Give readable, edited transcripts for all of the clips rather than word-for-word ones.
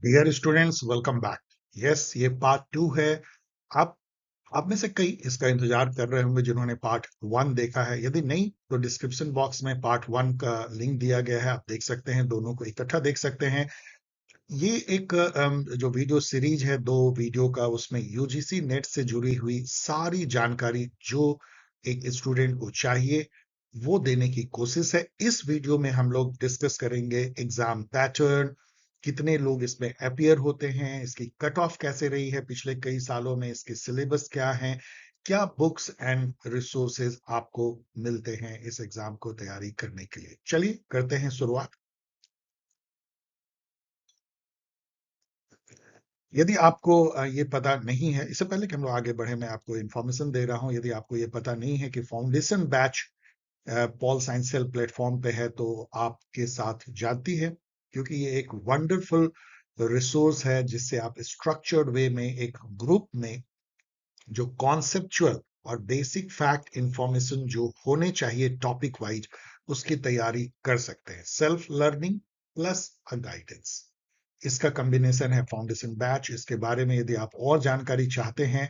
Dear students, welcome back. Yes, ये part 2 है। आप आप में से कई इसका इंतजार कर रहे होंगे जिन्होंने पार्ट 1 देखा है। यदि नहीं तो डिस्क्रिप्शन बॉक्स में पार्ट 1 का लिंक दिया गया है, आप देख सकते हैं, दोनों को इकट्ठा देख सकते हैं। ये एक जो वीडियो सीरीज है, 2 वीडियो का, उसमें यूजीसी नेट से जुड़ी हुई सारी जानकारी जो एक स्टूडेंट को चाहिए वो देने की कोशिश है। इस वीडियो में हम लोग डिस्कस करेंगे एग्जाम पैटर्न, कितने लोग इसमें अपीयर होते हैं, इसकी कट ऑफ कैसे रही है पिछले कई सालों में, इसके सिलेबस क्या है, क्या बुक्स एंड रिसोर्सेज आपको मिलते हैं इस एग्जाम को तैयारी करने के लिए। चलिए करते हैं शुरुआत। यदि आपको ये पता नहीं है, इससे पहले कि हम लोग आगे बढ़े, मैं आपको इंफॉर्मेशन दे रहा हूं। यदि आपको ये पता नहीं है कि foundation batch pol science cell platform पे है, तो आपके साथ जाती है, क्योंकि ये एक वंडरफुल रिसोर्स है जिससे आप स्ट्रक्चर्ड वे में एक ग्रुप में जो कॉन्सेप्चुअल और बेसिक फैक्ट इंफॉर्मेशन जो होने चाहिए टॉपिक वाइज, उसकी तैयारी कर सकते हैं। Self learning plus a guidance, इसका कॉम्बिनेशन है फाउंडेशन बैच। इसके बारे में यदि आप और जानकारी चाहते हैं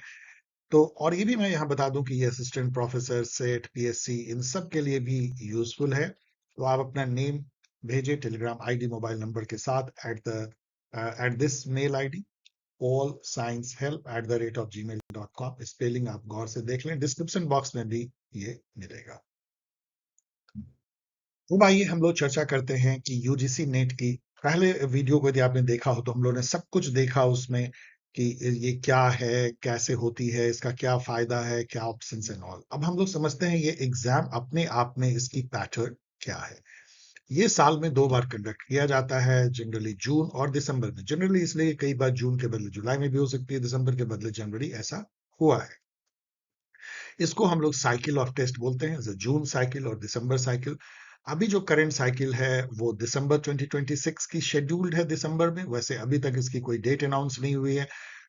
तो, और ये भी मैं यहाँ बता दूं कि ये असिस्टेंट प्रोफेसर, सेट, पीएससी, इन सब के लिए भी यूजफुल है। तो आप अपना नेम भेजें टेलीग्राम आईडी मोबाइल नंबर के साथ at this mail ID allsciencehelp@gmail.com। Spelling आप गौर से देख लें, डिस्क्रिप्शन बॉक्स में भी ये मिलेगा। अब आइए हम लोग चर्चा करते हैं कि यूजीसी नेट की। पहले वीडियो को यदि आपने देखा हो तो हम लोगों ने सब कुछ देखा उसमें कि ये क्या है, कैसे होती है, इसका क्या फायदा है, क्या ऑप्शंस एंड ऑल। अब हम लोग समझते हैं ये एग्जाम अपने आप में इसकी पैटर्न क्या है। ये साल में 2 बार कंडक्ट किया जाता है, जनरली जून और दिसंबर में। जनरली इसलिए कई बार जून के बदले जुलाई में भी हो सकती है, दिसंबर के बदले जनवरी, ऐसा हुआ है। इसको हम लोग साइकिल ऑफ टेस्ट बोलते हैं, जैसे जून साइकिल और दिसंबर साइकिल। अभी जो करंट साइकिल है वो दिसंबर 2026 की शेड्यूल्ड है दिसंबर में। वैसे अभी तक इसकी कोई डेट अनाउंस नहीं हुई है।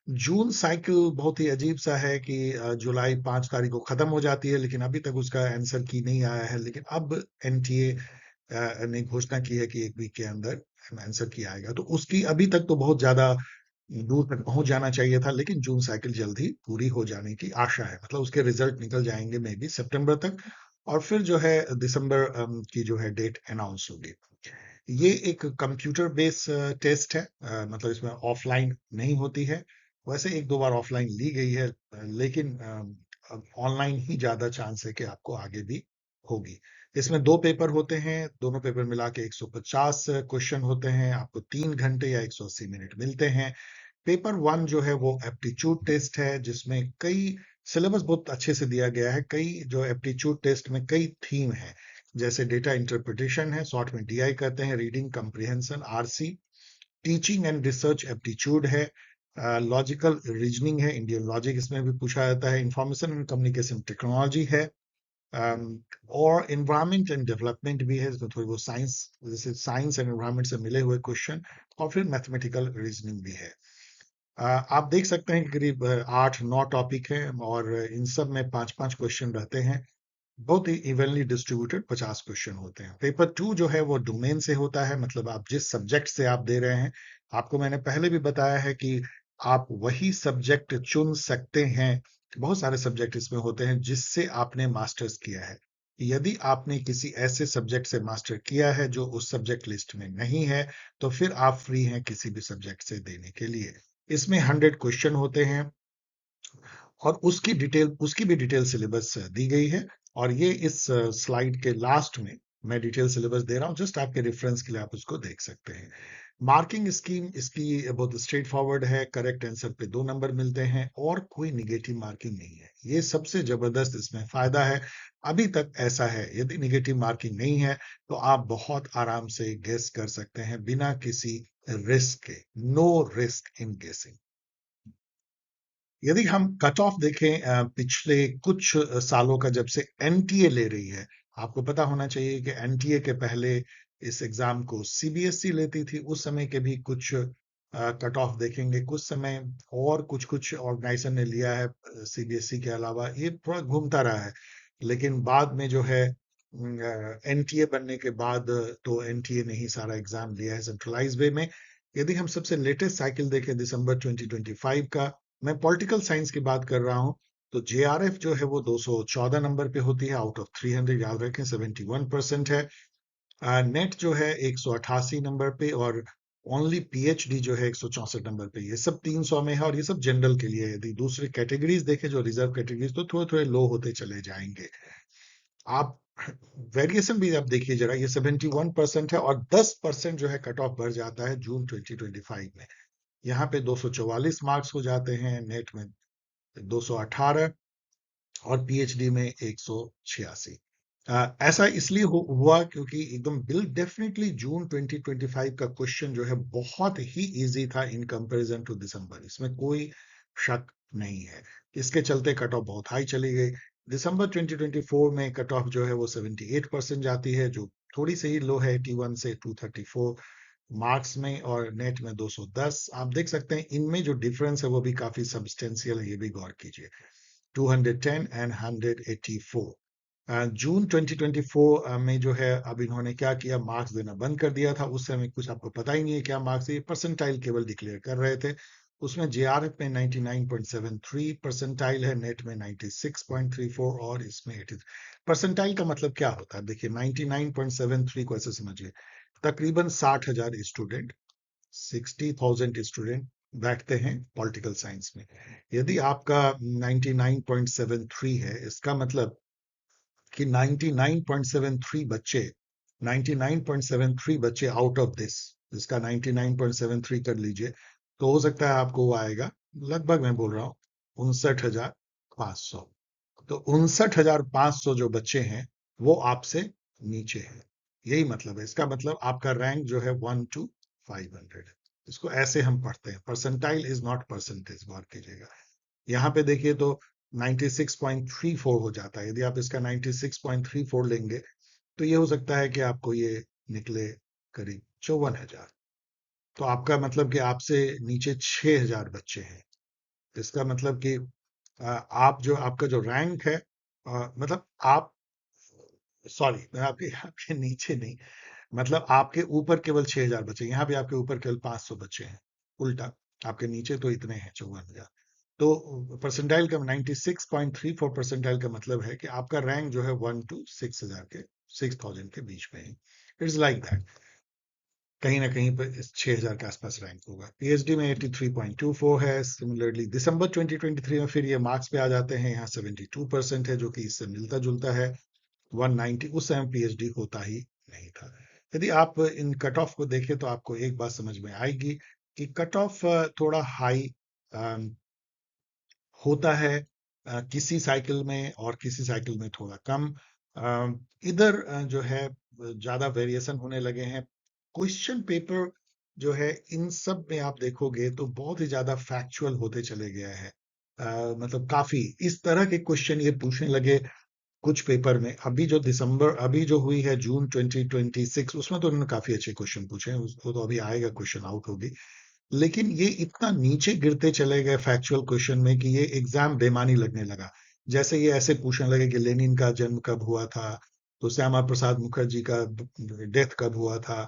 जून साइकिल बहुत ही अजीब सा है कि जुलाई 5 तारीख को खत्म हो जाती है, लेकिन अभी तक उसका आंसर की नहीं आया है। लेकिन अब एनटीए ने घोषणा की है कि 1 वीक के अंदर आंसर की आएगा, तो उसकी अभी तक तो बहुत ज्यादा दूर तक पहुंच जाना चाहिए था, लेकिन जून साइकिल जल्द ही पूरी हो जाने की आशा है। मतलब उसके रिजल्ट निकल जाएंगे मे बी सितंबर तक, और फिर जो है दिसंबर की जो है डेट अनाउंस होगी। ये एक कंप्यूटर बेस्ड टेस्ट है, मतलब इसमें ऑफलाइन नहीं होती है। वैसे 1-2 बार ऑफलाइन ली गई है, लेकिन ऑनलाइन ही ज्यादा चांस है कि आपको आगे भी होगी। इसमें 2 पेपर होते हैं, दोनों पेपर मिला के 150 क्वेश्चन होते हैं। आपको 3 घंटे या 180 मिनट मिलते हैं। पेपर 1 जो है वो एप्टीट्यूड टेस्ट है, जिसमें कई सिलेबस बहुत अच्छे से दिया गया है। कई जो एप्टीट्यूड टेस्ट में कई थीम है, जैसे डेटा इंटरप्रिटेशन है, शॉर्ट में डीआई कहते हैं, reading comprehension RC, teaching and research aptitude है, लॉजिकल रीजनिंग है, इंडियन लॉजिक इसमें भी पूछा जाता है, इंफॉर्मेशन एंड कम्युनिकेशन टेक्नोलॉजी है, और इन्वायरमेंट एंड डेवलपमेंट भी है, इसमें थोड़ी बहुत साइंस, जैसे साइंस एंड इन्वायरमेंट से मिले हुए क्वेश्चन, और फिर मैथमेटिकल रीजनिंग भी है। आप देख सकते हैं कि करीब 8-9 टॉपिक हैं, और इन सब में 5-5 क्वेश्चन रहते हैं। बहुत ही इवनली डिस्ट्रीब्यूटेड 50 क्वेश्चन होते हैं। पेपर 2 जो है वो डोमेन से होता है, मतलब आप जिस सब्जेक्ट से आप दे रहे हैं। आपको मैंने पहले भी बताया है कि आप वही सब्जेक्ट चुन सकते हैं। बहुत सारे सब्जेक्ट इसमें होते हैं जिससे आपने मास्टर्स किया है। यदि आपने किसी ऐसे सब्जेक्ट से मास्टर किया है जो उस सब्जेक्ट लिस्ट में नहीं है, तो फिर आप फ्री हैं किसी भी सब्जेक्ट से देने के लिए। इसमें 100 क्वेश्चन होते हैं, और उसकी भी डिटेल सिलेबस दी गई है। और ये इस स्लाइड के लास्ट में मैं डिटेल सिलेबस दे रहा हूं, जस्ट आपके रेफरेंस के लिए आप उसको देख सकते हैं। मार्किंग स्कीम इसकी बहुत स्ट्रेट फॉरवर्ड है, करेक्ट आंसर पे 2 नंबर मिलते हैं, और कोई निगेटिव मार्किंग नहीं है। ये सबसे जबरदस्त इसमें फायदा है। अभी तक ऐसा है, यदि निगेटिव मार्किंग नहीं है तो आप बहुत आराम से गेस कर सकते हैं बिना किसी रिस्क के। नो रिस्क इन गेसिंग। यदि हम कट ऑफ देखें पिछले कुछ सालों का, जब से एनटीए ले रही है, आपको पता होना चाहिए कि एनटीए के पहले इस एग्जाम को सीबीएसई लेती थी। उस समय के भी कुछ कट ऑफ देखेंगे, कुछ समय और कुछ कुछ ऑर्गेनाइजेशन ने लिया है सीबीएसई के अलावा। ये थोड़ा घूमता रहा है, लेकिन बाद में जो है एनटीए बनने के बाद तो एनटीए ने ही सारा एग्जाम लिया है सेंट्रलाइज वे में। यदि हम सबसे लेटेस्ट साइकिल देखें दिसंबर 2025 का, मैं पॉलिटिकल साइंस की बात कर रहा हूं, तो जेआरएफ जो है वो 214 नंबर पे होती है आउट ऑफ 300, याद रखें 71% है। नेट जो है 188 नंबर पे, और ओनली पीएचडी जो है 164 नंबर पे। ये सब 300 में है, और ये सब जनरल के लिए है। यदि दूसरी कैटेगरीज देखें जो रिजर्व कैटेगरीज, तो थोड़े थोड़े लो होते चले जाएंगे। आप वेरिएशन भी आप देखिए जरा, ये 71% है, और 10% जो है कट ऑफ बढ़ जाता है जून 2025 में। यहाँ पे 244 मार्क्स हो जाते हैं, नेट में 218, और पीएचडी में 186। ऐसा इसलिए हुआ क्योंकि एकदम बिल डेफिनेटली जून 2025 का क्वेश्चन जो है बहुत ही इजी था इन कंपैरिजन टू दिसंबर, इसमें कोई शक नहीं है। इसके चलते कट ऑफ बहुत हाई चली गई। दिसंबर 2024 में कट ऑफ जो है वो 78% जाती है, जो थोड़ी सी ही लो है, 81 से 234 मार्क्स में, और नेट में 210। आप देख सकते हैं इनमें जो डिफरेंस है वो भी काफी सब्सटेंशियल है, ये भी गौर कीजिए, 210 एंड 184। जून 2024 में जो है, अब इन्होंने क्या किया, मार्क्स देना बंद कर दिया था। उस समय कुछ आपको पता ही नहीं है क्या मार्क्स, ये परसेंटाइल केवल डिक्लेयर कर रहे थे। उसमें जेआरएफ में 99.73 परसेंटाइल है, नेट में 96.34, और इसमें 80। परसेंटाइल का मतलब क्या होता है, देखिए 99.73 को ऐसे समझिए, तकरीबन 60,000 स्टूडेंट, 60,000 स्टूडेंट बैठते हैं पॉलिटिकल साइंस में। यदि आपका 99.73 है, इसका मतलब कि 99.73 बच्चे, 99.73 बच्चे आउट ऑफ दिस, इसका 99.73 कर लीजिए, तो हो सकता है आपको वो आएगा, लगभग मैं बोल रहा हूं 59,500। तो 59,500 जो बच्चे हैं वो आपसे नीचे हैं, यही मतलब है। इसका मतलब आपका रैंक जो है 1 to 500 है। इसको ऐसे हम पढ़ते हैं, परसेंटाइल इज नॉट परसेंटेज, गौर कीजिएगा। यहाँ पे देखिए तो 96.34 हो जाता है। यदि आप इसका 96.34 लेंगे, तो ये हो सकता है कि आपको ये निकले करीब 54,000। तो आपका मतलब कि आपसे नीचे 6,000 बच्चे हैं। इसका मतलब कि आप जो आपका जो रैंक है, मतलब आप, सॉरी, मैं आपके आपके नीचे नहीं, मतलब आपके ऊपर केवल 6,000 बच्चे, यहाँ पे आपके ऊपर केवल 500 बच्चे हैं, उल्टा। आपके नीचे तो इतने हैं 54,000। तो परसेंटाइल का 96.34 परसेंटाइल का मतलब है कि आपका रैंक जो है 1 to 6,000 के, 6,000 के बीच में है। इट्स लाइक दैट, कहीं ना कहीं पर 6,000 के आसपास रैंक होगा। पीएचडी में 83.24 है। सिमिलरली दिसंबर 2023 में फिर ये मार्क्स पे आ जाते हैं, यहाँ 72% है, जो कि इससे मिलता जुलता है। 190 उस समय पीएचडी होता ही नहीं था। यदि आप इन कट ऑफ को देखें तो आपको एक बात समझ में आएगी कि कट ऑफ थोड़ा हाई होता है किसी साइकिल में, और किसी साइकिल में थोड़ा कम। इधर जो है ज्यादा वेरिएशन होने लगे हैं। क्वेश्चन पेपर जो है इन सब में आप देखोगे तो बहुत ही ज्यादा फैक्चुअल होते चले गया है। मतलब काफी इस तरह के क्वेश्चन ये पूछने लगे कुछ पेपर में। अभी जो दिसंबर, अभी जो हुई है जून 2026, उसमें तो उन्होंने काफी अच्छे क्वेश्चन पूछे हैं, उसको तो अभी आएगा, क्वेश्चन आउट होगी। लेकिन ये इतना नीचे गिरते चले गए फैक्चुअल क्वेश्चन में कि ये एग्जाम बेमानी लगने लगा। जैसे ये ऐसे पूछने लगे कि लेनिन का जन्म कब हुआ था, तो श्यामा प्रसाद मुखर्जी का डेथ कब हुआ था,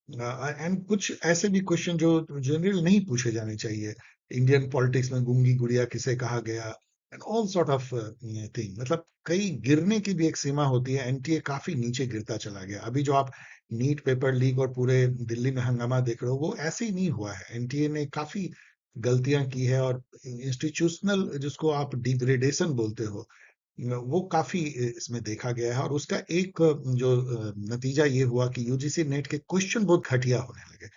एंड कुछ ऐसे भी क्वेश्चन जो जनरल नहीं पूछे जाने चाहिए। इंडियन पॉलिटिक्स में गूंगी गुड़िया किसे कहा गया, and all sort of thing. मतलब कई गिरने की भी एक सीमा होती है। एनटीए काफी नीचे गिरता चला गया। अभी जो आप नीट पेपर लीक और पूरे दिल्ली में हंगामा देख रहे हो, वो ऐसे ही नहीं हुआ है। एनटीए ने काफी गलतियां की है, और इंस्टीट्यूशनल जिसको आप डिग्रेडेशन बोलते हो, वो काफी इसमें देखा गया है। और उसका एक जो नतीजा ये हुआ कि यूजीसी नेट के क्वेश्चन बहुत घटिया होने लगे।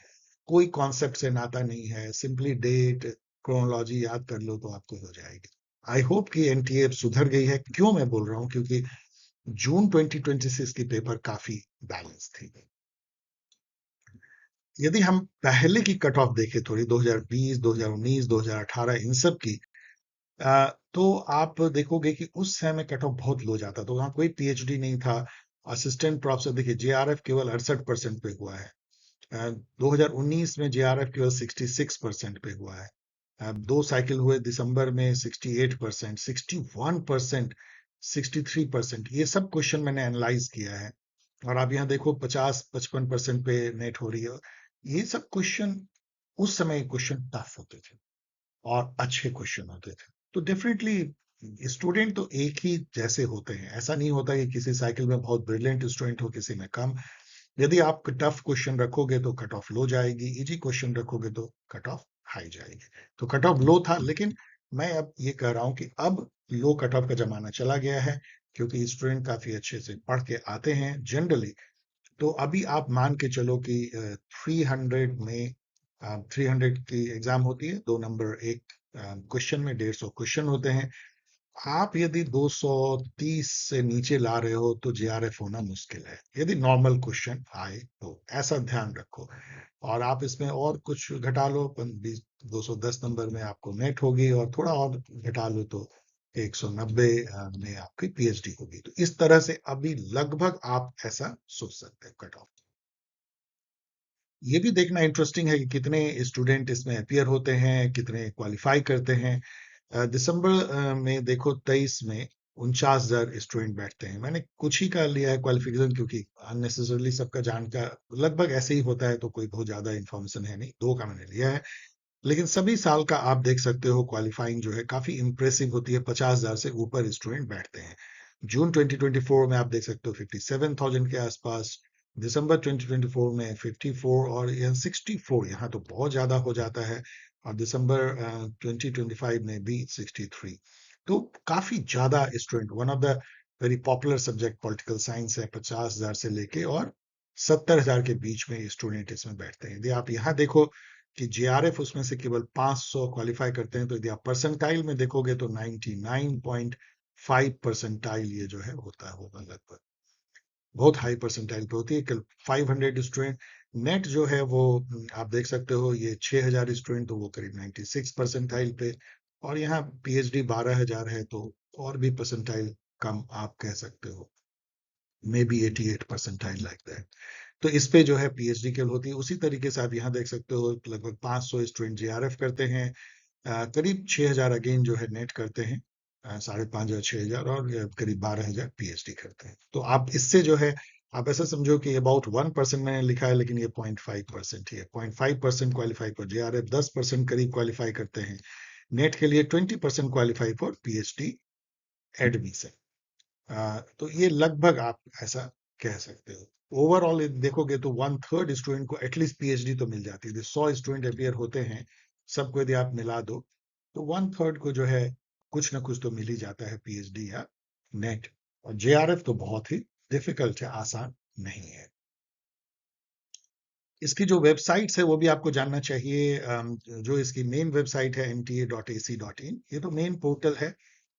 कोई कॉन्सेप्ट से नाता नहीं है, सिंपली डेट क्रोनोलॉजी याद कर लो तो आपको हो जाएगी। आई होप कि एनटीए सुधर गई है। क्यों मैं बोल रहा हूँ, क्योंकि जून 2026 की पेपर काफी बैलेंस थी। यदि हम पहले की कट ऑफ देखें थोड़ी, 2020, 2019, 2018, इन सब की, तो आप देखोगे कि उस समय कट ऑफ बहुत लो जाता, तो वहां कोई पीएचडी नहीं था। असिस्टेंट प्रोफेसर देखिए, जेआरएफ केवल 68% पे हुआ है। 2019 में जेआरएफ केवल 66% पे हुआ है। दो साइकिल हुए, दिसंबर में 68%, 61%, 63%। ये सब क्वेश्चन मैंने एनालाइज किया है। और आप यहाँ देखो 50-55% पे नेट हो रही है। ये सब क्वेश्चन उस समय क्वेश्चन टफ होते थे और अच्छे क्वेश्चन होते थे। तो डेफिनेटली स्टूडेंट तो एक ही जैसे होते हैं, ऐसा नहीं होता कि किसी साइकिल में बहुत ब्रिलियंट स्टूडेंट हो, किसी में कम। यदि आप टफ क्वेश्चन रखोगे तो कट ऑफ लो जाएगी, इजी क्वेश्चन रखोगे तो कट ऑफ हाई जाएगी। तो कट ऑफ लो था, लेकिन मैं अब ये कह रहा हूं कि अब लो कट ऑफ का जमाना चला गया है, क्योंकि स्टूडेंट काफी अच्छे से पढ़ के आते हैं जनरली। तो अभी आप मान के चलो कि 300 में 300 की एग्जाम होती है, 2 नंबर एक क्वेश्चन में, 150 क्वेश्चन होते हैं। आप यदि 230 से नीचे ला रहे हो तो जेआरएफ होना मुश्किल है, यदि नॉर्मल क्वेश्चन आए तो ऐसा ध्यान रखो। और आप इसमें और कुछ घटा लो, 210 नंबर में आपको नेट होगी, और थोड़ा और घटा लो तो 190 में आपकी पीएचडी होगी। तो इस तरह से अभी लगभग आप ऐसा सोच सकते हो कट ऑफ। ये भी देखना इंटरेस्टिंग है कि कितने स्टूडेंट इसमें अपियर होते हैं, कितने क्वालिफाई करते हैं। दिसंबर में देखो 23 में 49,000 स्टूडेंट बैठते हैं। मैंने कुछ ही का लिया है क्वालिफिकेशन, क्योंकि अननेसेसरली सबका जान का लगभग ऐसे ही होता है, तो कोई बहुत ज्यादा इंफॉर्मेशन है नहीं, 2 का मैंने लिया है। लेकिन सभी साल का आप देख सकते हो क्वालिफाइंग जो है काफी इंप्रेसिव होती है, 50,000 से ऊपर स्टूडेंट बैठते हैं। जून 2024 में आप देख सकते हो 57,000 के आसपास, दिसंबर 2024 में 54, और यह 64, यहाँ तो बहुत ज्यादा हो जाता है। और दिसंबर 2025 में भी 63। तो काफी ज्यादा student, one of the very popular subject political science है, 50,000 से लेके और 70,000 के बीच में स्टूडेंट इसमें बैठते हैं। यदि आप यहाँ देखो कि जेआरएफ उसमें से केवल 500 क्वालिफाई करते हैं, तो यदि आप परसेंटाइल में देखोगे तो 99.5 परसेंटाइल ये जो है होता होगा लगभग, बहुत हाई परसेंटाइल पे होती है। कल 500 स्टूडेंट, नेट जो है वो आप देख सकते हो, ये 6,000 स्टूडेंट, तो वो करीब 96 परसेंटाइल पे। और यहाँ पीएचडी 12,000 है, तो और भी परसेंटाइल कम आप कह सकते हो, may be 88 percentile like that. तो इस पे जो है पीएचडी केवल होती है। उसी तरीके से आप यहाँ देख सकते हो लगभग 500 स्टूडेंट जेआरएफ करते हैं, करीब 6,000 अगेन जो है नेट करते हैं, 5,500 6,000, और करीब 12,000 पीएचडी करते हैं। तो आप इससे जो है, आप ऐसा समझो कि अबाउट 1% मैंने लिखा है, लेकिन ये 0.5% ही है। 0.5% क्वालिफाई फॉर जेआरएफ, 10% करीब क्वालिफाई करते हैं नेट के लिए, 20% क्वालिफाई फॉर पीएचडी एडमिशन। तो ये लगभग आप ऐसा कह सकते हो। ओवरऑल देखोगे तो 1/3 स्टूडेंट को एटलीस्ट पीएचडी तो मिल जाती है। 100 स्टूडेंट अपियर होते हैं, सबको यदि आप मिला दो तो 1/3 को जो है कुछ ना कुछ तो मिल ही जाता है, पीएचडी या नेट। और जेआरएफ तो बहुत ही डिफिकल्ट है, आसान नहीं है। इसकी जो वेबसाइट्स है वो भी आपको जानना चाहिए। जो इसकी मेन वेबसाइट है nta.ac.in, ये तो मेन पोर्टल है।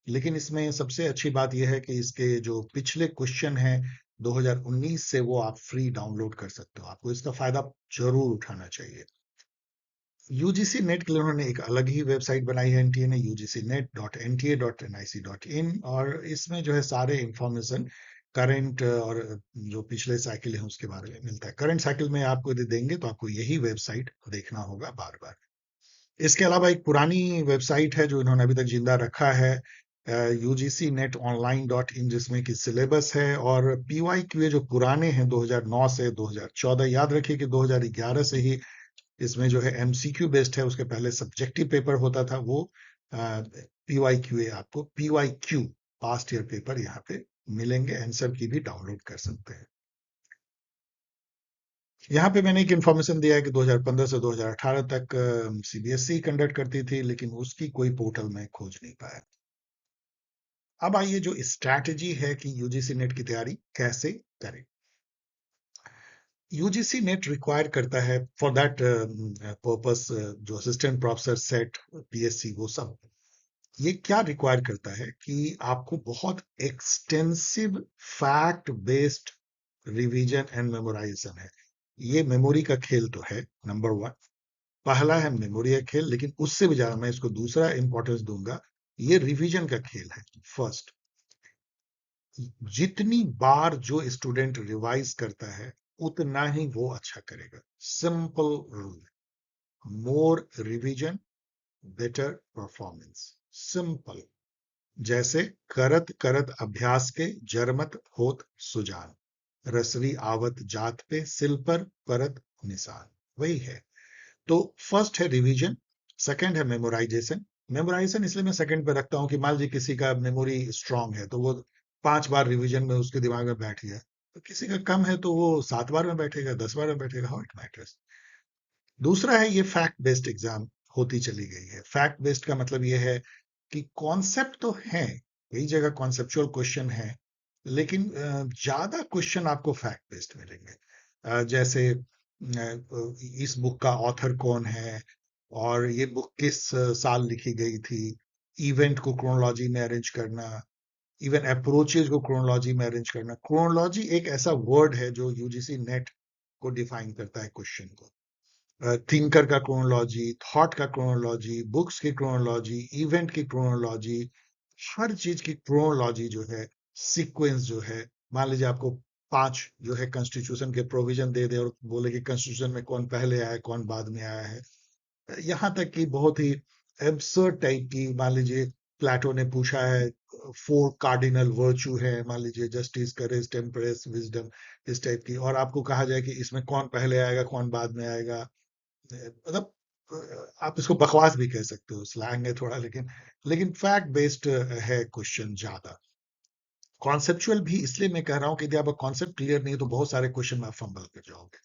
लेकिन इसमें सबसे अच्छी बात यह है कि इसके जो पिछले क्वेश्चन हैं 2019 से, वो आप फ्री डाउनलोड कर सकते हो। आपको इसका फायदा जरूर उठाना चाहिए। यूजीसी नेट के लिए उन्होंने एक अलग ही वेबसाइट बनाई है एनटीए ने, ugcnet.nta.nic.in, और इसमें जो है सारे इंफॉर्मेशन करंट और जो पिछले साइकिल है उसके बारे में मिलता है। करंट साइकिल में आपको यदि देंगे तो आपको यही वेबसाइट देखना होगा बार बार। इसके अलावा एक पुरानी वेबसाइट है जो इन्होंने अभी तक जिंदा रखा है, ugcnetonline.in, जिसमें कि सिलेबस है और पीवाईक्यू जो पुराने हैं 2009 से 2014। याद रखिए कि 2011 से ही इसमें जो है एमसीक्यू बेस्ड है, उसके पहले सब्जेक्टिव पेपर होता था, वो पीवाईक्यू, आपको पीवाईक्यू पास्ट ईयर पेपर यहाँ पे मिलेंगे, आंसर की भी डाउनलोड कर सकते हैं। यहाँ पे मैंने एक इन्फॉर्मेशन दिया है कि 2015 से 2018 तक सीबीएसई कंडक्ट करती थी, लेकिन उसकी कोई पोर्टल में खोज नहीं पाया। अब आइए जो स्ट्रैटेजी है कि यूजीसी नेट की तैयारी कैसे करें। यूजीसी नेट रिक्वायर करता है फॉर दैट पर्पस, जो असिस्टेंट प्रोफेसर सेट, पीएससी, वो सब ये क्या रिक्वायर करता है कि आपको बहुत extensive fact based revision and memorisation है। ये मेमोरी का खेल तो है, नंबर 1, पहला है मेमोरी का खेल, लेकिन उससे भी ज्यादा मैं इसको दूसरा इंपॉर्टेंस दूंगा, ये रिवीजन का खेल है। फर्स्ट, जितनी बार जो स्टूडेंट रिवाइज करता है उतना ही वो अच्छा करेगा। सिंपल रूल, मोर रिवीजन बेटर परफॉर्मेंस, सिंपल। जैसे करत करत अभ्यास के जरमत होत सुजान, रसरी आवत जात पे सिल पर परत निशान, वही है। तो फर्स्ट है रिवीजन, सेकंड है मेमोराइजेशन। मेमोराइजेशन इसलिए मैं सेकंड पे रखता हूँ कि मान लीजिए किसी का मेमोरी स्ट्रांग है तो वो 5 बार रिवीजन में उसके दिमाग में बैठ गया, तो किसी का कम है तो वो 7 बार में बैठेगा, 10 बार में बैठेगा, हाउ इट मैटर्स। दूसरा है ये फैक्ट बेस्ड एग्जाम होती चली गई है। फैक्ट बेस्ड का मतलब ये है कि कॉन्सेप्ट तो है, कई जगह कॉन्सेप्चुअल क्वेश्चन है, लेकिन ज्यादा क्वेश्चन आपको फैक्ट बेस्ड मिलेंगे। जैसे इस बुक का ऑथर कौन है, और ये बुक किस साल लिखी गई थी, इवेंट को क्रोनोलॉजी में अरेंज करना, इवन अप्रोचेज को क्रोनोलॉजी में अरेंज करना। क्रोनोलॉजी एक ऐसा वर्ड है जो यूजीसी नेट को डिफाइन करता है क्वेश्चन को। थिंकर का क्रोनोलॉजी, थॉट का क्रोनोलॉजी, बुक्स की क्रोनोलॉजी, इवेंट की क्रोनोलॉजी, हर चीज की क्रोनोलॉजी जो है, सीक्वेंस जो है। मान लीजिए आपको 5 जो है कॉन्स्टिट्यूशन के प्रोविजन दे दे और बोले कि कॉन्स्टिट्यूशन में कौन पहले आया है कौन बाद में आया है। यहाँ तक कि बहुत ही एब्सर्ड टाइप की, मान लीजिए प्लेटो ने पूछा है 4 कार्डिनल वर्च्यू है, मान लीजिए जस्टिस, करेज, टेम्परेंस, विजडम, इस टाइप की, और आपको कहा जाए कि इसमें कौन पहले आएगा कौन बाद में आएगा। मतलब आप इसको बकवास भी कह सकते हो, स्लैंग है थोड़ा, लेकिन फैक्ट बेस्ड है क्वेश्चन ज्यादा। कॉन्सेप्चुअल भी इसलिए मैं कह रहा हूँ कि यदि आपका कॉन्सेप्ट क्लियर नहीं है तो बहुत सारे क्वेश्चन में आप फंबल कर जाओगे।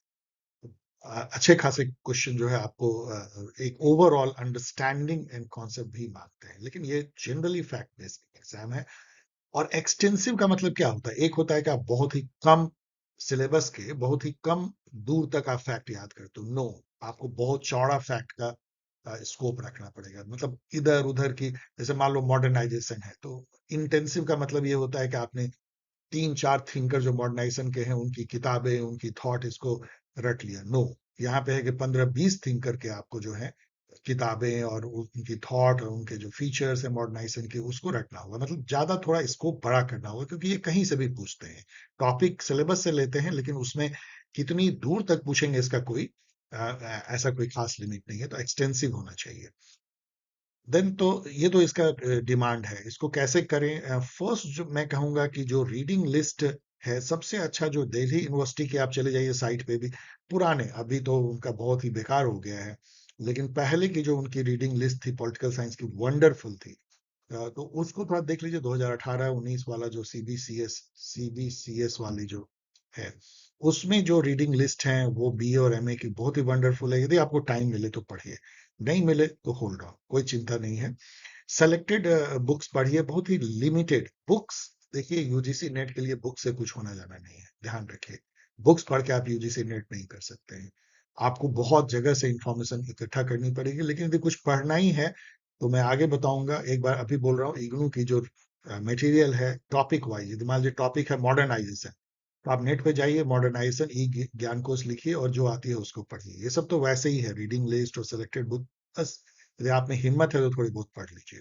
अच्छे खासे क्वेश्चन जो है आपको एक ओवरऑल अंडरस्टैंडिंग एंड कॉन्सेप्ट भी मांगते हैं, लेकिन ये जनरली फैक्ट बेस्ड एग्जाम है। और एक्सटेंसिव का मतलब क्या होता है? एक होता है कि आप बहुत ही कम सिलेबस के बहुत ही कम दूर तक आप फैक्ट याद करते हो। नो, आपको बहुत चौड़ा फैक्ट का स्कोप रखना पड़ेगा। मतलब इधर उधर की, जैसे मान लो मॉडर्नाइजेशन है तो इंटेंसिव का मतलब ये होता है कि आपने 3-4 थिंकर जो मॉडर्नाइजेशन के हैं उनकी किताबें, उनकी थॉट इसको रट लिया। नो, यहाँ पे है कि 15-20 थिंकर के आपको जो है किताबें और उनकी थॉट और उनके जो फीचर्स है मॉडर्नाइजेशन के, उसको रटना होगा। मतलब ज्यादा थोड़ा स्कोप बड़ा करना होगा, क्योंकि ये कहीं से भी पूछते हैं। टॉपिक सिलेबस से लेते हैं, लेकिन उसमें कितनी दूर तक पूछेंगे इसका कोई ऐसा कोई खास लिमिट नहीं है, तो एक्सटेंसिव होना चाहिए। देन तो ये तो इसका डिमांड है। इसको कैसे करें? फर्स्ट जो मैं कहूंगा कि जो रीडिंग लिस्ट है, सबसे अच्छा जो दिल्ली यूनिवर्सिटी के, आप चले जाइए साइट पे भी, पुराने, अभी तो उनका बहुत ही बेकार हो गया है, लेकिन पहले की जो उनकी रीडिंग लिस्ट थी पॉलिटिकल साइंस की, वंडरफुल थी। तो उसको थोड़ा देख लीजिए, 2018-19 वाला जो सीबीसीएस वाली जो है, उसमें जो रीडिंग लिस्ट है वो बीए और एमए की बहुत ही वंडरफुल है। यदि आपको टाइम मिले तो पढ़िए, नहीं मिले तो होल्ड ऑन, कोई चिंता नहीं है। सेलेक्टेड बुक्स पढ़िए, बहुत ही लिमिटेड बुक्स। देखिए, यूजीसी नेट के लिए बुक से कुछ होना जाना नहीं है, ध्यान रखिए। बुक्स पढ़ के आप यूजीसी नेट नहीं कर सकते हैं। आपको बहुत जगह से इंफॉर्मेशन इकट्ठा करनी पड़ेगी, लेकिन यदि कुछ पढ़ना ही है तो मैं आगे बताऊंगा। एक बार अभी बोल रहा हूँ, इग्नू की जो मटेरियल है टॉपिक वाइज, यदि मान लीजिए टॉपिक है मॉडर्नाइजेशन, तो आप नेट पे जाइए, मॉडर्नाइजेशन ई ज्ञान कोश लिखिए और जो आती है उसको पढ़िए। ये सब तो वैसे ही है, रीडिंग लिस्ट और सिलेक्टेड बुक, बस यदि आप में हिम्मत है तो थोड़ी बहुत पढ़ लीजिए।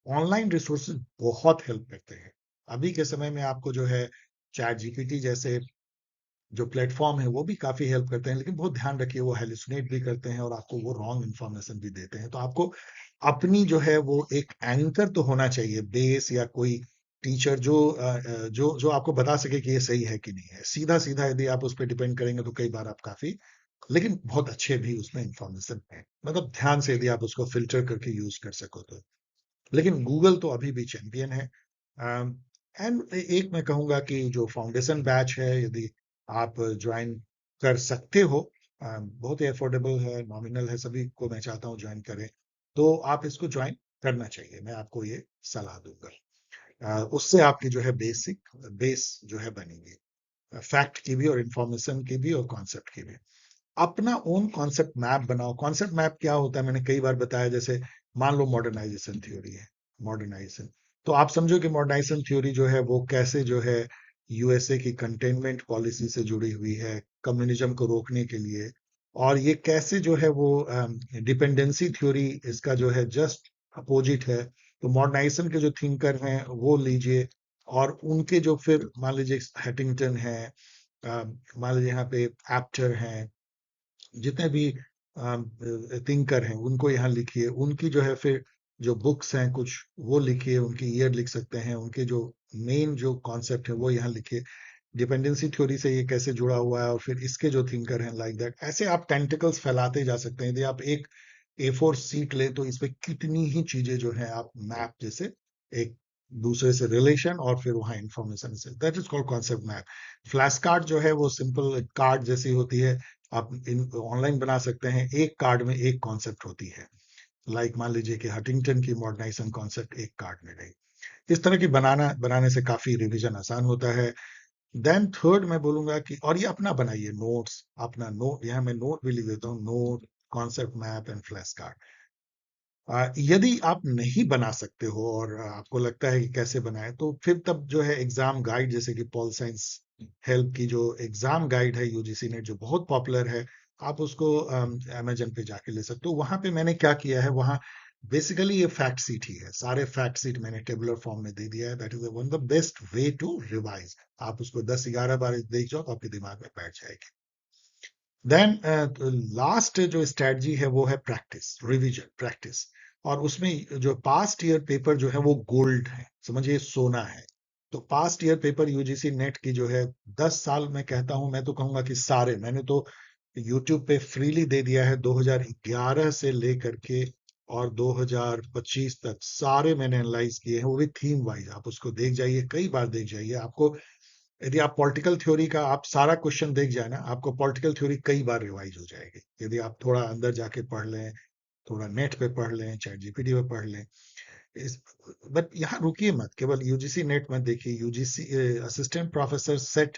ऑनलाइन रिसोर्सेज बहुत हेल्प करते हैं। अभी के समय में आपको जो है चैट जीपीटी जैसे जो प्लेटफॉर्म है वो भी काफी हेल्प करते हैं, लेकिन बहुत ध्यान रखिए वो हेलुसिनेट भी करते हैं और आपको वो रॉन्ग इन्फॉर्मेशन भी देते हैं। तो आपको अपनी जो है वो एक एंकर तो होना चाहिए, बेस या कोई टीचर जो जो आपको बता सके कि ये सही है कि नहीं है। सीधा सीधा यदि आप उस पर डिपेंड करेंगे तो कई बार आप काफी, लेकिन बहुत अच्छे भी उसमें इंफॉर्मेशन है, मतलब ध्यान से यदि आप उसको फिल्टर करके यूज कर सको तो। लेकिन गूगल तो अभी भी चैंपियन है। एंड एक मैं कहूंगा कि जो फाउंडेशन बैच है, यदि आप ज्वाइन कर सकते हो, बहुत ही अफोर्डेबल है, नॉमिनल है, सभी को मैं चाहता हूँ ज्वाइन करें, तो आप इसको ज्वाइन करना चाहिए, मैं आपको ये सलाह दूंगा। उससे आपकी जो है बेसिक बेस जो है बनेगी, फैक्ट की भी और इंफॉर्मेशन की भी और कॉन्सेप्ट की भी। अपना ओन कॉन्सेप्ट मैप बनाओ। कॉन्सेप्ट मैप क्या होता है, मैंने कई बार बताया। जैसे मान लो मॉडर्नाइजेशन थ्योरी है, मॉडर्नाइजेशन, तो आप समझो कि मॉडर्नाइजेशन थ्योरी जो है वो कैसे जो है यूएसए की कंटेनमेंट पॉलिसी से जुड़ी हुई है, कम्युनिज्म को रोकने के लिए। और ये कैसे जो है वो डिपेंडेंसी थ्योरी इसका जो है जस्ट अपोजिट है। तो मॉडर्नाइजेशन के जो थिंकर हैं वो लीजिए, और उनके जो फिर मान लीजिए हैटिंगटन है, मान लीजिए यहाँ पे एप्टर हैं, जितने भी थिंकर हैं उनको यहाँ लिखिए। उनकी जो है फिर जो बुक्स हैं कुछ वो लिखिए, उनकी ईयर लिख सकते हैं, उनके जो मेन जो कॉन्सेप्ट है वो यहाँ लिखिए। डिपेंडेंसी थ्योरी से ये कैसे जुड़ा हुआ है, और फिर इसके जो थिंकर हैं लाइक दैट, ऐसे आप टेंटिकल्स फैलाते जा सकते हैं। यदि आप एक A4 सीट ले तो इसमें कितनी ही चीजें जो है आप मैप जैसे एक दूसरे से रिलेशन और फिर वहां इंफॉर्मेशन से, that is called concept map. Flash card जो है वो सिंपल कार्ड जैसी होती है, आप ऑनलाइन बना सकते हैं। एक कार्ड में एक कॉन्सेप्ट होती है, लाइक मान लीजिए कि हंटिंगटन की मॉडर्नाइजेशन कॉन्सेप्ट एक कार्ड में रही। इस तरह की बनाने से काफी रिवीजन आसान होता है। देन थर्ड मैं बोलूंगा कि, और ये अपना बनाइए नोट्स, अपना नोट, यहाँ मैं नोट भी लिख देता हूँ, note, concept map and flash card. यदि आप नहीं बना सकते हो और आपको लगता है कि कैसे बनाए, तो फिर तब जो है एग्जाम गाइड, जैसे कि पॉल साइंस हेल्प की जो एग्जाम गाइड है यूजीसी नेट, जो बहुत पॉपुलर है, आप उसको अमेजन पे जाके ले सकते हो। वहां पे मैंने क्या किया है, वहां बेसिकली ये फैक्ट सीट ही है, सारे फैक्ट सीट मैंने टेबुलर फॉर्म में दे दिया है। That is one of the best way to revise. आप उसको 10-11 बार देख जाओ तो आपके दिमाग में बैठ जाएगी। देन लास्ट जो स्ट्रेटजी है वो है प्रैक्टिस, रिवीजन, प्रैक्टिस। और उसमें जो पास्ट ईयर पेपर जो है वो गोल्ड है, समझिए सोना है। तो past year paper UGC net की जो है 10 साल, मैं कहता हूं, मैं तो कहूंगा कि सारे मैंने तो यूट्यूब पे फ्रीली दे दिया है, 2011 से लेकर के और 2025 तक सारे मैंने एनालाइज किए हैं, वो भी थीम वाइज। आप उसको देख जाइए, कई बार देख जाइए। आपको यदि आप पॉलिटिकल थ्योरी का आप सारा क्वेश्चन देख जाए ना, आपको पॉलिटिकल थ्योरी कई बार रिवाइज हो जाएगी, यदि आप थोड़ा अंदर जाके पढ़ लें, थोड़ा नेट पे पढ़ लें, चैट जीपीटी पे पढ़ लें। इस बट यहाँ रुकिए मत, केवल यूजीसी नेट मत देखिए, यूजीसी असिस्टेंट प्रोफेसर सेट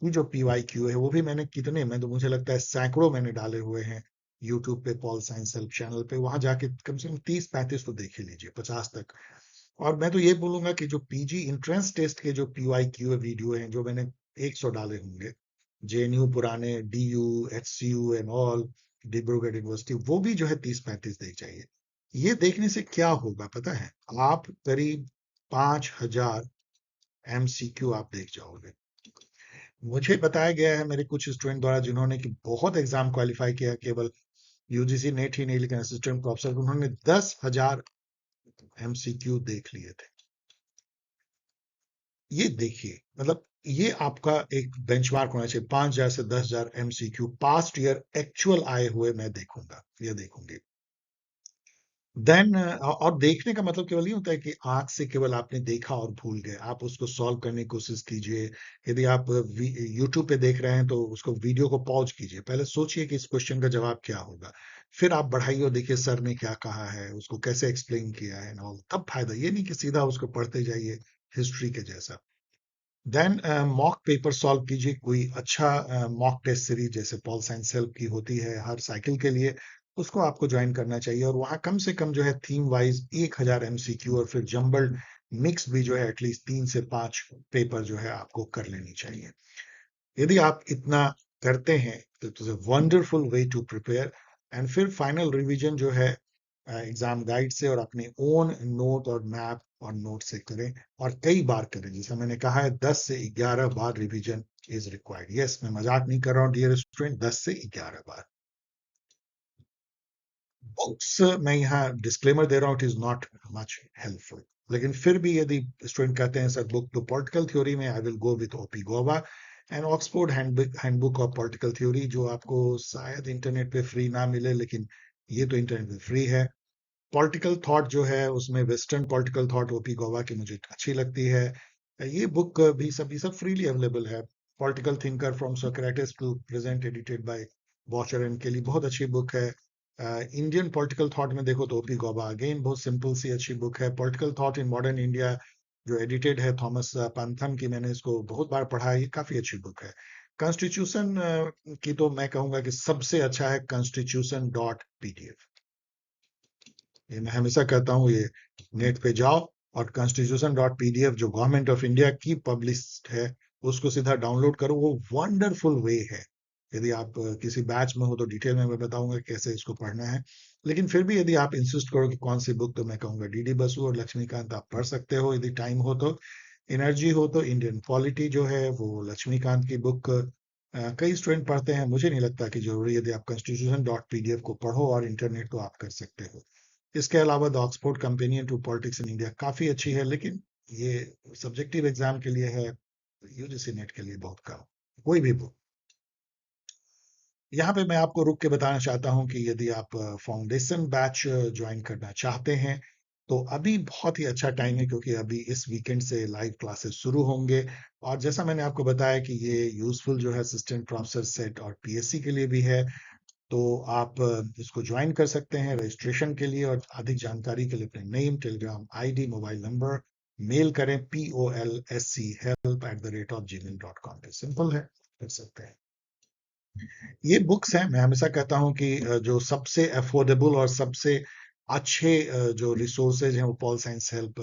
की जो PYQ है वो भी मैंने कितने, मैं तो मुझे लगता है सैकड़ों मैंने डाले हुए हैं यूट्यूब पे, पॉल साइंस हेल्प चैनल पे। वहां जाके कम से कम 30-35 तो देख ही लीजिए, 50 तक। और मैं तो ये बोलूंगा कि जो पीजी इंट्रेंस टेस्ट के जो PYQ वीडियो हैं, जो मैंने 100 डाले होंगे, जेएनयू पुराने, DU, HCU and all, Dibrugarh university, वो भी जो है 30-35 देख जाइए। ये देखने से क्या होगा पता है, आप करीब 5,000 MCQ आप देख जाओगे। मुझे बताया गया है मेरे कुछ स्टूडेंट द्वारा, जिन्होंने कि बहुत एग्जाम क्वालिफाई किया, केवल यूजीसी नेट ही नहीं लेकिन असिस्टेंट प्रोफेसर, उन्होंने 10,000 MCQ देख लिए थे। ये देखिए, मतलब ये आपका एक बेंचमार्क होना चाहिए, 5,000 से 10,000 MCQ पास्ट ईयर एक्चुअल आए हुए मैं देखूंगा, ये देखूंगी। देन और देखने का मतलब केवल ये होता है कि आंख से केवल आपने देखा और भूल गए, आप उसको सॉल्व करने की कोशिश कीजिए। यदि आप यूट्यूब पे देख रहे हैं तो उसको वीडियो को पॉज कीजिए, पहले सोचिए कि इस क्वेश्चन का जवाब क्या होगा, फिर आप बढ़ाइए और देखिए सर ने क्या कहा है, उसको कैसे एक्सप्लेन किया है और तब फायदा। ये नहीं कि सीधा उसको पढ़ते जाइए हिस्ट्री के जैसा। देन मॉक पेपर सॉल्व कीजिए, कोई अच्छा मॉक टेस्ट सीरीज जैसे पॉल साइंस हेल्प की होती है हर साइकिल के लिए, उसको आपको ज्वाइन करना चाहिए। और वहां कम से कम जो है थीम वाइज 1,000 MCQ, और फिर जम्बल्ड मिक्स भी जो है एटलीस्ट 3 से 5 पेपर जो है आपको कर लेनी चाहिए। यदि आप इतना करते हैं तो it is a wonderful way to prepare. And फिर फाइनल रिवीजन जो है एग्जाम गाइड से और अपने ओन नोट और मैप और नोट से करें, और कई बार करें। जैसा मैंने कहा है, 10 से 11 बार रिवीजन इज रिक्वायर्ड। यस, मैं मजाक नहीं कर रहा हूँ डियर स्टूडेंट, 10 से 11 बार। बुक्स मैं यहाँ डिस्क्लेमर दे रहा हूँ, it is not much helpful. लेकिन फिर भी यदि स्टूडेंट कहते हैं सर बुक तो पॉलिटिकल थ्योरी में, I will go with OP Goa and Oxford handbook of political theory, जो आपको शायद इंटरनेट पे फ्री ना मिले, लेकिन ये तो इंटरनेट पे फ्री है। पॉलिटिकल थॉट जो है उसमें western political thought OP Gauba की मुझे अच्छी लगती है। ये बुक भी सब फ्रीली अवेलेबल है। Political thinker from Socrates to present, edited by Boucher and Kelly, बहुत अच्छी बुक है। इंडियन पॉलिटिकल थॉट में देखो तो ओपी गॉबा अगेन बहुत सिंपल सी अच्छी बुक है। Political thought in modern India जो एडिटेड है थॉमस पंथम की, मैंने इसको बहुत बार पढ़ा है, ये काफी अच्छी बुक है। कॉन्स्टिट्यूशन की तो मैं कहूंगा कि सबसे अच्छा है constitution.pdf। ये मैं हमेशा कहता हूँ, ये नेट पे जाओ और constitution.pdf जो गवर्नमेंट ऑफ इंडिया की पब्लिश्ड है, उसको सीधा डाउनलोड करो, वो वंडरफुल वे है। यदि आप किसी बैच में हो तो डिटेल में मैं बताऊंगा कैसे इसको पढ़ना है। लेकिन फिर भी यदि आप इंसिस्ट करो कि कौन सी बुक, तो मैं कहूंगा डीडी बसु और लक्ष्मीकांत आप पढ़ सकते हो यदि टाइम हो तो। एनर्जी हो तो इंडियन पॉलिटी जो है वो लक्ष्मीकांत की बुक कई स्टूडेंट पढ़ते हैं, मुझे नहीं लगता कि जरूरी। यदि आप constitution.pdf को पढ़ो और इंटरनेट तो आप कर सकते हो। इसके अलावा the Oxford companion to politics in India काफी अच्छी है, लेकिन ये सब्जेक्टिव एग्जाम के लिए है, यूजीसी नेट के लिए बहुत कम, कोई भी बुक। यहाँ पे मैं आपको रुक के बताना चाहता हूँ कि यदि आप फाउंडेशन बैच ज्वाइन करना चाहते हैं तो अभी बहुत ही अच्छा टाइम है, क्योंकि अभी इस वीकेंड से लाइव क्लासेस शुरू होंगे। और जैसा मैंने आपको बताया कि ये यूजफुल जो है असिस्टेंट प्रोफेसर सेट और पीएससी के लिए भी है, तो आप इसको ज्वाइन कर सकते हैं रजिस्ट्रेशन के लिए। और अधिक जानकारी के लिए अपने name, Telegram ID, mobile number mail करें polsc@gmail.com पे। सिंपल है, कर सकते हैं। ये बुक्स हैं, मैं हमेशा कहता हूँ कि जो सबसे अफोर्डेबल और सबसे अच्छे जो रिसोर्सेज हैं वो पॉल साइंस हेल्प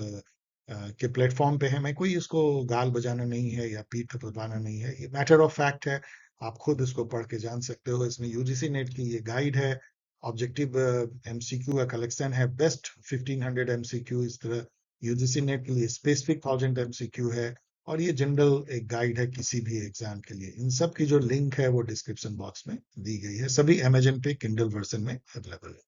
के प्लेटफॉर्म पे है। मैं कोई इसको गाल बजाना नहीं है या पीठ थपथपाना नहीं है, ये मैटर ऑफ फैक्ट है। आप खुद इसको पढ़ के जान सकते हो। इसमें यूजीसी नेट की ये गाइड है, ऑब्जेक्टिव एमसीक्यू का कलेक्शन है, बेस्ट 1500 एमसीक्यू। इस तरह यूजीसी नेट के लिए स्पेसिफिक 1000 एमसीक्यू है। और ये जनरल एक गाइड है किसी भी एग्जाम के लिए। इन सब की जो लिंक है वो डिस्क्रिप्शन बॉक्स में दी गई है। सभी अमेजन पे किंडल वर्जन में अवेलेबल है।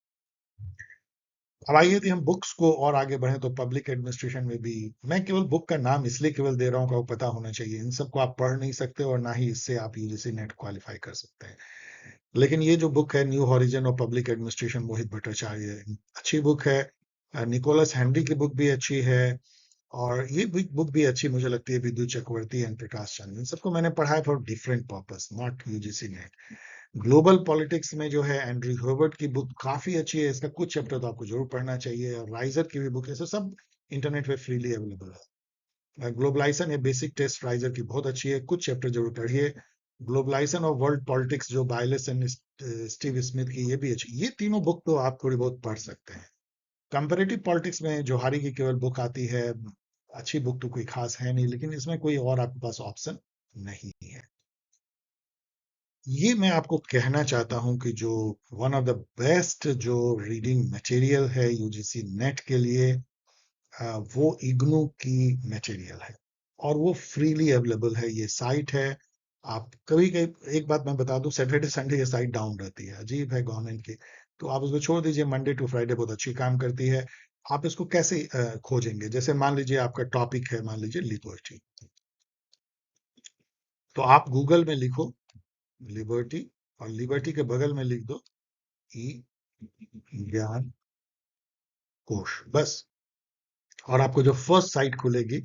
अब आइए यदि हम बुक्स को और आगे बढ़े तो पब्लिक एडमिनिस्ट्रेशन में भी, मैं केवल बुक का नाम इसलिए केवल दे रहा हूँ कि आपको पता होना चाहिए। इन सबको आप पढ़ नहीं सकते और ना ही इससे आप यूजीसी नेट क्वालिफाई कर सकते हैं। लेकिन ये जो बुक है न्यू हॉरिजन और पब्लिक एडमिनिस्ट्रेशन, मोहित भट्टाचार्य, अच्छी बुक है। निकोलस हेनरी की बुक भी अच्छी है। और ये बुक भी अच्छी मुझे लगती है, विद्युत चक्रवर्ती एंड प्रकाश चंद। इन सबको मैंने पढ़ा है for different purpose, not UGC net. Global politics में जो है एंड्रयू हर्बर्ट की बुक काफी अच्छी है, इसका कुछ चैप्टर तो आपको जरूर पढ़ना चाहिए। और राइजर की भी बुक है, सब इंटरनेट पे फ्रीली अवेलेबल है। ग्लोबलाइजेशन है बेसिक टेस्ट, राइजर की बहुत अच्छी है, कुछ चैप्टर जरूर पढ़िए। ग्लोबलाइजेशन ऑफ वर्ल्ड पॉलिटिक्स जो बायलेस एंड स्टीव स्मिथ की, ये भी अच्छी। ये तीनों बुक तो आप थोड़ी बहुत पढ़ सकते हैं। कंपैरेटिव पॉलिटिक्स में जोहारी की केवल बुक आती है, अच्छी बुक तो कोई खास है नहीं, लेकिन इसमें कोई और आपके पास ऑप्शन नहीं है। ये मैं आपको कहना चाहता हूं कि जो वन ऑफ द बेस्ट जो रीडिंग मटेरियल है यूजीसी नेट के लिए, वो इग्नू की मटेरियल है। और वो फ्रीली अवेलेबल है, ये साइट है। आप कभी कभी, एक बात मैं बता दूं, सैटरडे संडे ये साइट डाउन रहती है, अजीब है गवर्नमेंट की। तो आप उसको छोड़ दीजिए, मंडे टू फ्राइडे बहुत अच्छी काम करती है। आप इसको कैसे खोजेंगे? जैसे मान लीजिए आपका टॉपिक है, मान लीजिए लिबर्टी, तो आप गूगल में लिखो लिबर्टी, और लिबर्टी के बगल में लिख दो ई ज्ञान कोश, बस। और आपको जो फर्स्ट साइट खुलेगी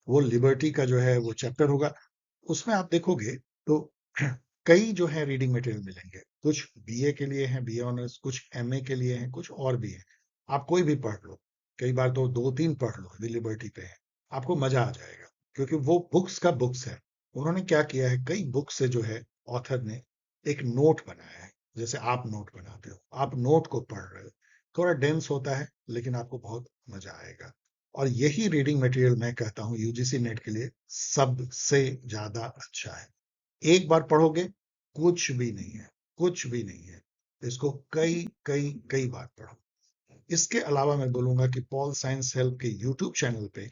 वो लिबर्टी का जो है वो चैप्टर होगा। उसमें आप देखोगे तो कई जो है रीडिंग मटेरियल मिलेंगे। कुछ बीए के लिए हैं, बीए ऑनर्स, कुछ एमए के लिए हैं, कुछ और भी हैं। आप कोई भी पढ़ लो, कई बार तो दो तीन पढ़ लो, यदि लिबर्टी पे है आपको मजा आ जाएगा। क्योंकि वो बुक्स का बुक्स है। उन्होंने क्या किया है, कई बुक से जो है ऑथर ने एक नोट बनाया है। जैसे आप नोट बनाते हो, आप नोट को पढ़ रहे हो, थोड़ा डेंस होता है लेकिन आपको बहुत मजा आएगा। और यही रीडिंग मटेरियल मैं कहता हूँ यूजीसी नेट के लिए सबसे ज्यादा अच्छा है। एक बार पढ़ोगे कुछ भी नहीं है, कुछ भी नहीं है। इसको कई कई कई बार पढ़ो। इसके अलावा मैं बोलूंगा कि पॉल साइंस हेल्प के यूट्यूब चैनल पे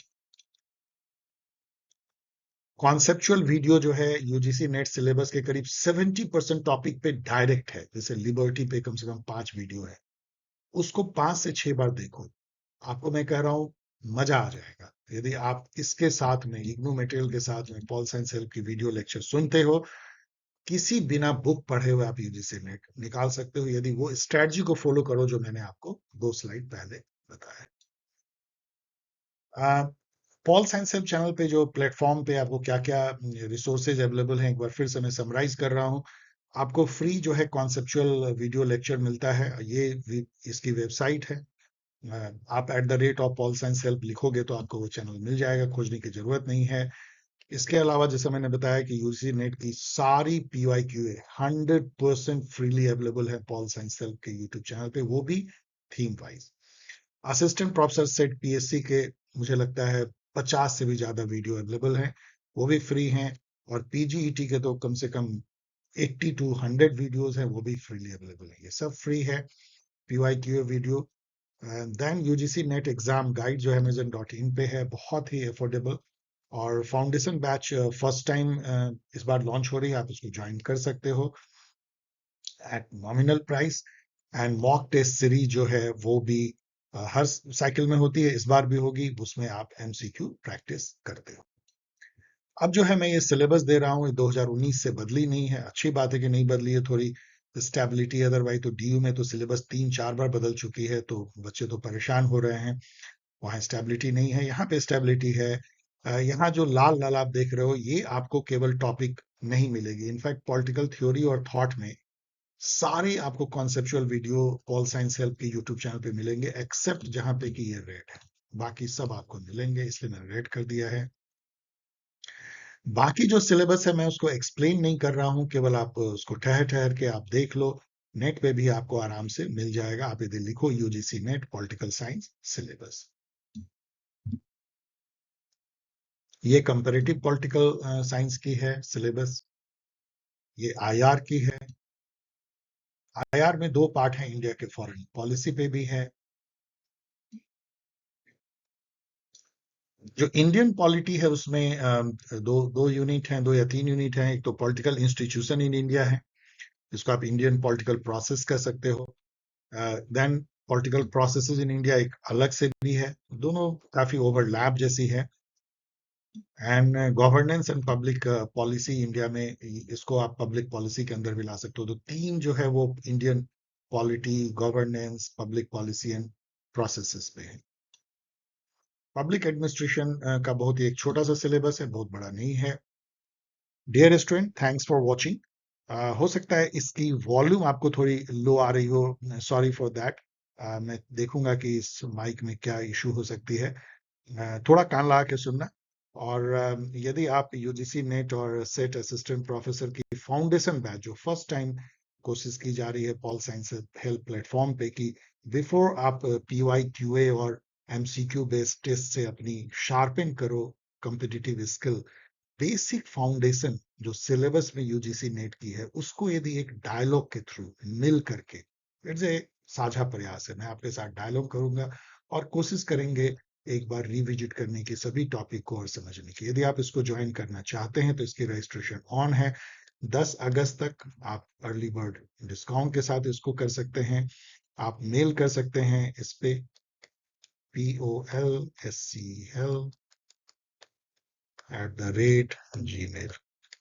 कॉन्सेप्चुअल वीडियो जो है यूजीसी नेट सिलेबस के करीब 70% टॉपिक पे डायरेक्ट है। जैसे लिबर्टी पे कम से कम 5 वीडियो है, उसको 5 से 6 बार देखो। आपको मैं कह रहा हूं मजा आ जाएगा। यदि आप इसके साथ में इग्नू मटेरियल के साथ में पॉल साइंस हेल्प की वीडियो लेक्चर सुनते हो, किसी बिना बुक पढ़े हुए आप यूजीसी नेट निकाल सकते हो, यदि वो स्ट्रेटजी को फॉलो करो जो मैंने आपको 2 स्लाइड पहले बताया। पॉल साइंस हेल्प चैनल पे जो प्लेटफॉर्म पे आपको क्या क्या रिसोर्सेज अवेलेबल हैं, एक बार फिर से मैं समराइज कर रहा हूँ। आपको फ्री जो है कॉन्सेप्चुअल वीडियो लेक्चर मिलता है, ये इसकी वेबसाइट है। आप @PaulScienceHelp लिखोगे तो आपको वो चैनल मिल जाएगा, खोजने की जरूरत नहीं है। इसके अलावा जैसा मैंने बताया कि यूजीसी नेट की सारी PYQA 100% फ्रीली अवेलेबल है पॉल साइंस हेल्प के यूट्यूब चैनल पे, वो भी theme wise. Assistant professor set PSC के मुझे लगता है 50 से भी ज्यादा वीडियो अवेलेबल हैं, वो भी फ्री हैं। और पीजीईटी के तो कम से कम 80 to 100 वीडियोस हैं, वो भी फ्रीली अवेलेबल है। ये सब फ्री है PYQA video. Then UGC NET exam guide जो है Amazon.in पे है, बहुत ही अफोर्डेबल। और फाउंडेशन बैच फर्स्ट टाइम इस बार लॉन्च हो रही है, आप इसको ज्वाइन कर सकते हो at nominal price. And mock test series जो है वो भी हर साइकिल में होती है, इस बार भी होगी, उसमें आप एमसीक्यू प्रैक्टिस करते हो। अब जो है मैं ये सिलेबस दे रहा हूँ, ये 2019 से बदली नहीं है। अच्छी बात है कि नहीं बदली है, थोड़ी स्टेबिलिटी। अदरवाइज तो डीयू में तो सिलेबस 3-4 बार बदल चुकी है, तो बच्चे तो परेशान हो रहे हैं। वहाँ स्टेबिलिटी नहीं है, यहाँ पे स्टेबिलिटी है। यहाँ जो लाल लाल आप देख रहे हो, ये आपको केवल टॉपिक नहीं मिलेगी। इनफैक्ट पॉलिटिकल थ्योरी और थॉट में सारे आपको conceptual video pol science help के यूट्यूब चैनल पे मिलेंगे, एक्सेप्ट जहाँ पे कि ये रेड है। बाकी सब आपको मिलेंगे, इसलिए मैंने रेड कर दिया है। बाकी जो सिलेबस है मैं उसको एक्सप्लेन नहीं कर रहा हूँ, केवल आप उसको ठहर ठहर के आप देख लो। नेट पे भी आपको आराम से मिल जाएगा। आप यदि लिखो UGC net political science syllabus. ये कंपैरेटिव पॉलिटिकल साइंस की है सिलेबस। ये आईआर की है। आईआर में 2 पार्ट हैं, इंडिया के फॉरेन पॉलिसी पे भी है। जो इंडियन पॉलिटी है उसमें दो यूनिट हैं, 2 या 3 यूनिट हैं। एक तो पॉलिटिकल इंस्टीट्यूशन इन इंडिया है, जिसको आप इंडियन पॉलिटिकल प्रोसेस कह सकते हो। Then political processes in India एक अलग से भी है। दोनों काफी ओवरलैप जैसी है। And governance and public policy India में, इसको आप पब्लिक पॉलिसी के अंदर भी ला सकते हो। तो 3 जो है वो Indian polity, governance, public policy and processes पे है। पब्लिक एडमिनिस्ट्रेशन का बहुत ही एक छोटा सा सिलेबस है, बहुत बड़ा नहीं है। Dear student, thanks for watching. हो सकता है इसकी वॉल्यूम आपको थोड़ी लो आ रही हो, सॉरी फॉर दैट। मैं देखूंगा कि इस माइक में क्या इशू हो सकती है। थोड़ा कान लगा के सुनना। और यदि आप यूजीसी नेट और सेट असिस्टेंट प्रोफेसर की फाउंडेशन बैच जो फर्स्ट टाइम कोशिश की जा रही है पॉल साइंस हेल्प प्लेटफॉर्म पे, कि बिफोर आप पीवाई क्यूए और एमसीक्यू बेस्ड टेस्ट से अपनी शार्पन करो कॉम्पिटिटिव स्किल, बेसिक फाउंडेशन जो सिलेबस में यूजीसी नेट की है, उसको यदि एक डायलॉग के थ्रू मिल करके, इट्स ए साझा प्रयास है, मैं आपके साथ डायलॉग करूंगा और कोशिश करेंगे एक बार रिविजिट करने की सभी टॉपिक को और समझने की। यदि आप इसको ज्वाइन करना चाहते हैं तो इसकी रजिस्ट्रेशन ऑन है। 10 अगस्त तक आप अर्ली बर्ड डिस्काउंट के साथ इसको कर सकते हैं। आप मेल कर सकते हैं इस पे polscl@gmail।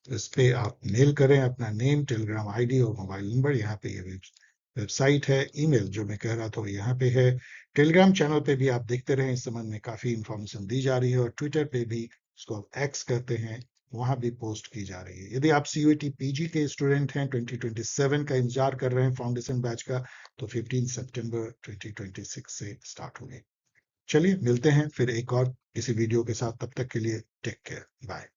इस पे आप मेल करें अपना नेम, टेलीग्राम आईडी और मोबाइल नंबर। यहाँ पे ये वेबसाइट है। ईमेल जो मैं कह रहा था यहाँ पे है। टेलीग्राम चैनल पे भी आप देखते रहें, इस संबंध में काफी इंफॉर्मेशन दी जा रही है। और ट्विटर पे भी, इसको आप एक्स कहते हैं, वहां भी पोस्ट की जा रही है। यदि आप सीयूईटी पीजी के स्टूडेंट हैं, 2027 का इंतजार कर रहे हैं फाउंडेशन बैच का, तो 15 सितंबर 2026 से स्टार्ट होंगे। चलिए मिलते हैं फिर एक और किसी वीडियो के साथ। तब तक के लिए टेक केयर, बाय।